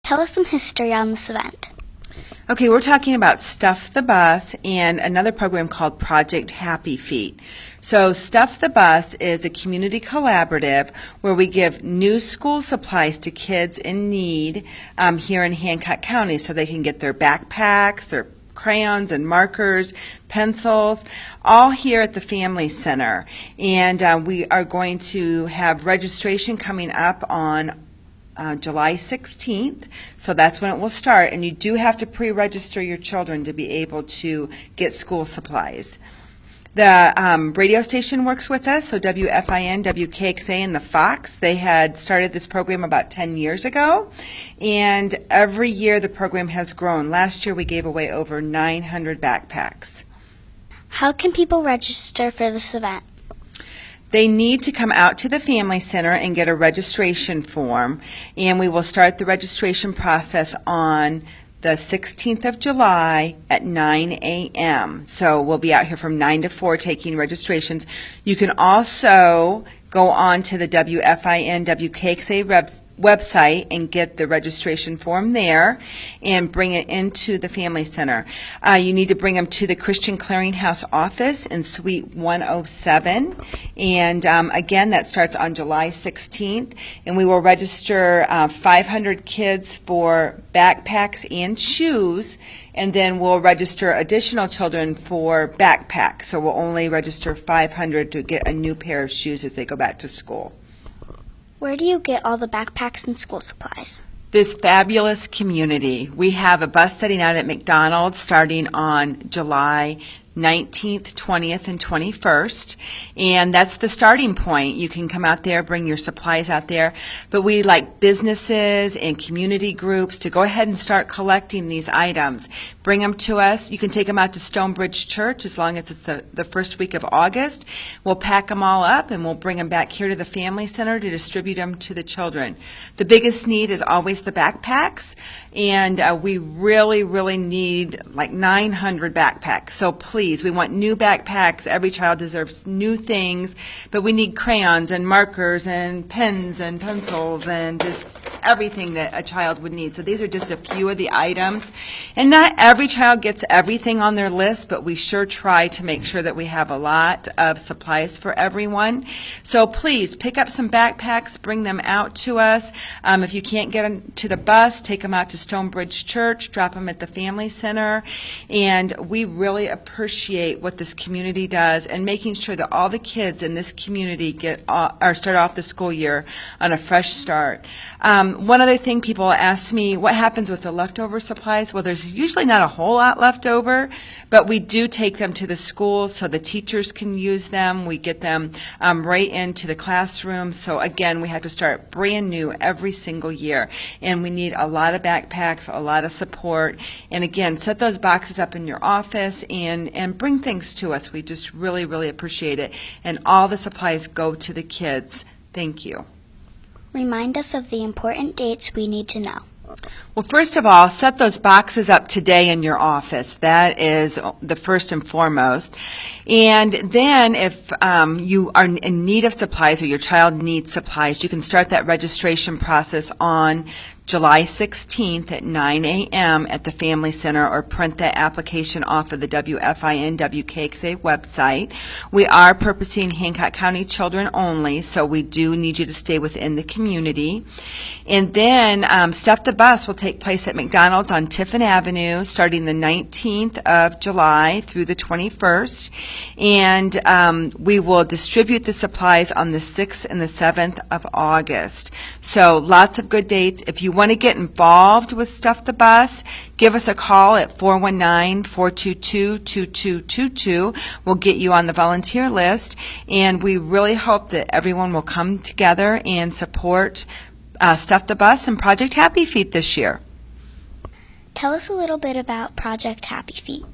Tell us some history on this event. Okay, we're talking about Stuff the Bus and another program called Project Happy Feet. So Stuff the Bus is a community collaborative where we give new school supplies to kids in need here in Hancock County so they can get their backpacks, their crayons and markers, pencils, all here at the Family Center. And we are going to have registration coming up on July 16th, so that's when it will start, and you do have to pre-register your children to be able to get school supplies. The radio station works with us, so WFIN, WKXA, and the Fox. They had started this program about 10 years ago, and every year the program has grown. Last year we gave away over 900 backpacks. How can people register for this event? They need to come out to the Family Center and get a registration form, and we will start the registration process on the 16th of July at 9 a.m. So we'll be out here from 9 to 4 taking registrations. You can also go on to the WFIN WKXA website and get the registration form there and bring it into the Family Center. You need to bring them to the Christian Clearinghouse office in Suite 107, and again that starts on July 16th, and we will register 500 kids for backpacks and shoes, and then we'll register additional children for backpacks, so we'll only register 500 to get a new pair of shoes as they go back to school. Where do you get all the backpacks and school supplies? This fabulous community. We have a bus setting out at McDonald's starting on July 19th, 20th, and 21st, and that's the starting point. You can come out there, bring your supplies out there, but we like businesses and community groups to go ahead and start collecting these items. Bring them to us. You can take them out to Stonebridge Church as long as it's the first week of August. We'll pack them all up and we'll bring them back here to the Family Center to distribute them to the children. The biggest need is always the backpacks, and we really, really need like 900 backpacks, so please, we want new backpacks. Every child deserves new things, but we need crayons and markers and pens and pencils and just everything that a child would need. So these are just a few of the items. And not every child gets everything on their list, but we sure try to make sure that we have a lot of supplies for everyone. So please pick up some backpacks, bring them out to us. If you can't get them to the bus, take them out to Stonebridge Church, drop them at the Family Center. And we really appreciate what this community does and making sure that all the kids in this community start off the school year on a fresh start. One other thing, people ask me, what happens with the leftover supplies? Well, there's usually not a whole lot left over, but we do take them to the schools so the teachers can use them. We get them right into the classroom. So again, we have to start brand new every single year, and we need a lot of backpacks, a lot of support. And again, set those boxes up in your office and bring things to us. We just really, really appreciate it. And all the supplies go to the kids. Thank you. Remind us of the important dates we need to know. Well, first of all, set those boxes up today in your office. That is the first and foremost. And then if you are in need of supplies or your child needs supplies, you can start that registration process on July 16th at 9 a.m. at the Family Center, or print that application off of the WFIN WKXA website. We are purposing Hancock County children only, so we do need you to stay within the community. And then Stuff the Bus will take place at McDonald's on Tiffin Avenue starting the 19th of July through the 21st. And we will distribute the supplies on the 6th and the 7th of August. So lots of good dates. If you want to get involved with Stuff the Bus, give us a call at 419-422-2222. We'll get you on the volunteer list, and we really hope that everyone will come together and support Stuff the Bus and Project Happy Feet this year. Tell us a little bit about Project Happy Feet.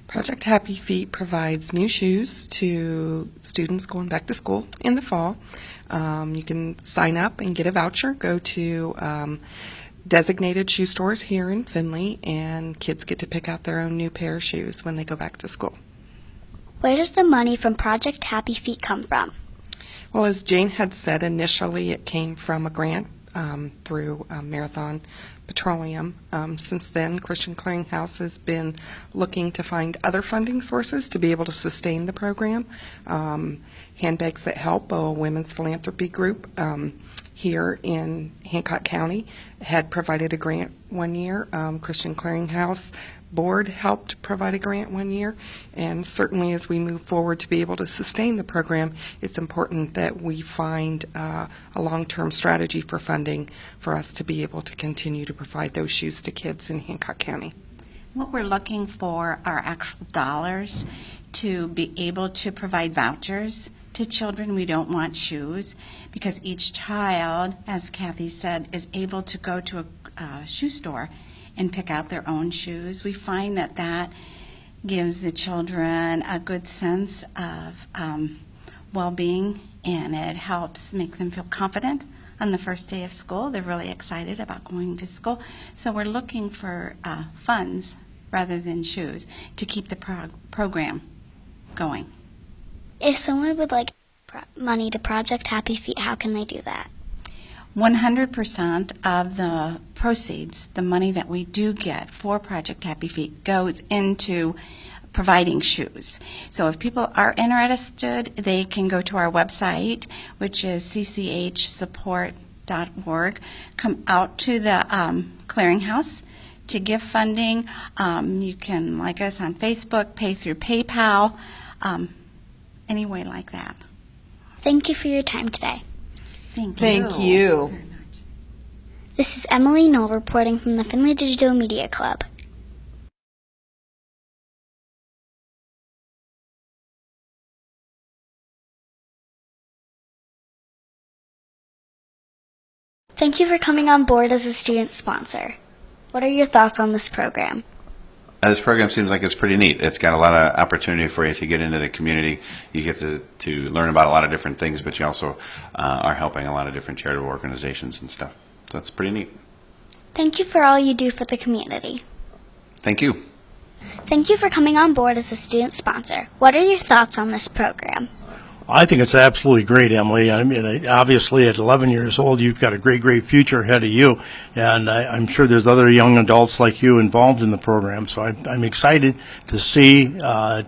Project Happy Feet provides new shoes to students going back to school in the fall. You can sign up and get a voucher, go to designated shoe stores here in Findlay, and kids get to pick out their own new pair of shoes when they go back to school. Where does the money from Project Happy Feet come from? Well, as Jane had said initially, it came from a grant through Marathon Petroleum. Since then, Christian Clearinghouse has been looking to find other funding sources to be able to sustain the program. Handbags That Help, a women's philanthropy group here in Hancock County, had provided a grant one year. Christian Clearinghouse Board helped provide a grant one year, and certainly as we move forward to be able to sustain the program, it's important that we find a long-term strategy for funding for us to be able to continue to provide those shoes to kids in Hancock County. What we're looking for are actual dollars to be able to provide vouchers to children. We don't want shoes because each child, as Kathy said, is able to go to a shoe store and pick out their own shoes. We find that that gives the children a good sense of well-being, and it helps make them feel confident on the first day of school. They're really excited about going to school. So we're looking for funds rather than shoes to keep the program going. If someone would like money to Project Happy Feet, how can they do that? 100% of the proceeds, the money that we do get for Project Happy Feet, goes into providing shoes. So if people are interested, they can go to our website, which is cchsupport.org, come out to the clearinghouse to give funding. You can like us on Facebook, pay through PayPal, any way like that. Thank you for your time today. Thank you. Thank you. This is Emily Knoll reporting from the Findlay Digital Media Club. Thank you for coming on board as a student sponsor. What are your thoughts on this program? This program seems like it's pretty neat. It's got a lot of opportunity for you to get into the community. You get to learn about a lot of different things, but you also are helping a lot of different charitable organizations and stuff. So it's pretty neat. Thank you for all you do for the community. Thank you. Thank you for coming on board as a student sponsor. What are your thoughts on this program? I think it's absolutely great, Emily. I mean, obviously at 11 years old, you've got a great, great future ahead of you, and I'm sure there's other young adults like you involved in the program. So I'm excited to see,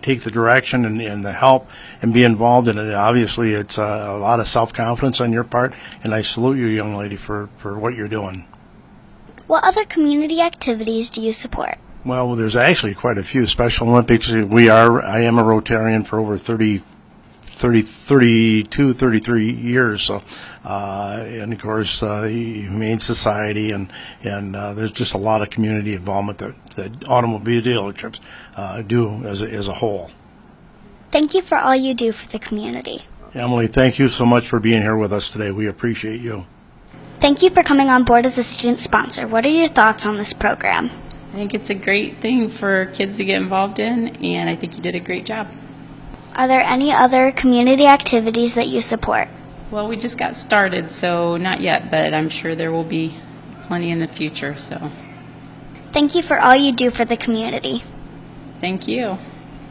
take the direction and the help and be involved in it. Obviously, it's a lot of self-confidence on your part, and I salute you, young lady, for what you're doing. What other community activities do you support? Well, there's actually quite a few. Special Olympics, I am a Rotarian for over 32, 33 years. So, and of course, Humane Society, and there's just a lot of community involvement that automobile dealerships do as a whole. Thank you for all you do for the community. Emily, thank you so much for being here with us today. We appreciate you. Thank you for coming on board as a student sponsor. What are your thoughts on this program? I think it's a great thing for kids to get involved in, and I think you did a great job. Are there any other community activities that you support? Well, we just got started, so not yet, but I'm sure there will be plenty in the future, so Thank you for all you do for the community. thank you.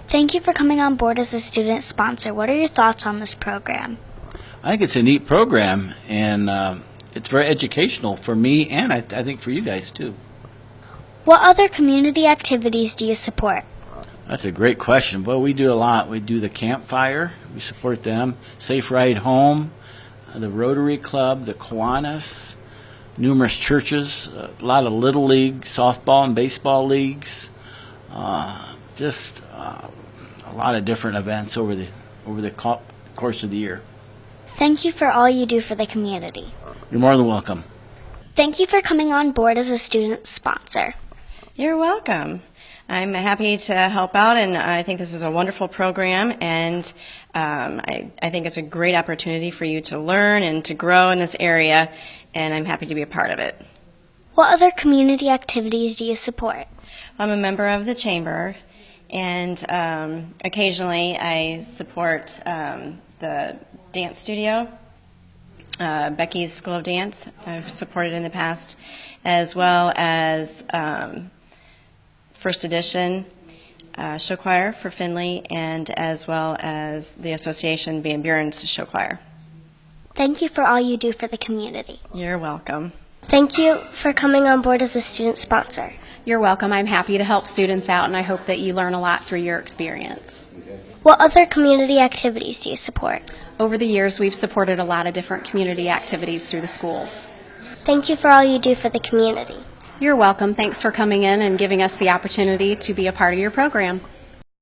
Thank you for coming on board as a student sponsor. What are your thoughts on this program? I think it's a neat program, and it's very educational for me, and I think for you guys too. What other community activities do you support? That's a great question. Well, we do a lot. We do the campfire. We support them. Safe Ride Home, the Rotary Club, the Kiwanis, numerous churches, a lot of Little League, softball and baseball leagues, just a lot of different events over the course of the year. Thank you for all you do for the community. You're more than welcome. Thank you for coming on board as a student sponsor. You're welcome. I'm happy to help out, and I think this is a wonderful program, and I think it's a great opportunity for you to learn and to grow in this area, and I'm happy to be a part of it. What other community activities do you support? I'm a member of the Chamber, and occasionally I support the dance studio, Becky's School of Dance. I've supported in the past, as well as First Edition Show Choir for Findlay, and as well as the Association Van Buren's Show Choir. Thank you for all you do for the community. You're welcome. Thank you for coming on board as a student sponsor. You're welcome. I'm happy to help students out, and I hope that you learn a lot through your experience. What other community activities do you support? Over the years, we've supported a lot of different community activities through the schools. Thank you for all you do for the community. You're welcome. Thanks for coming in and giving us the opportunity to be a part of your program.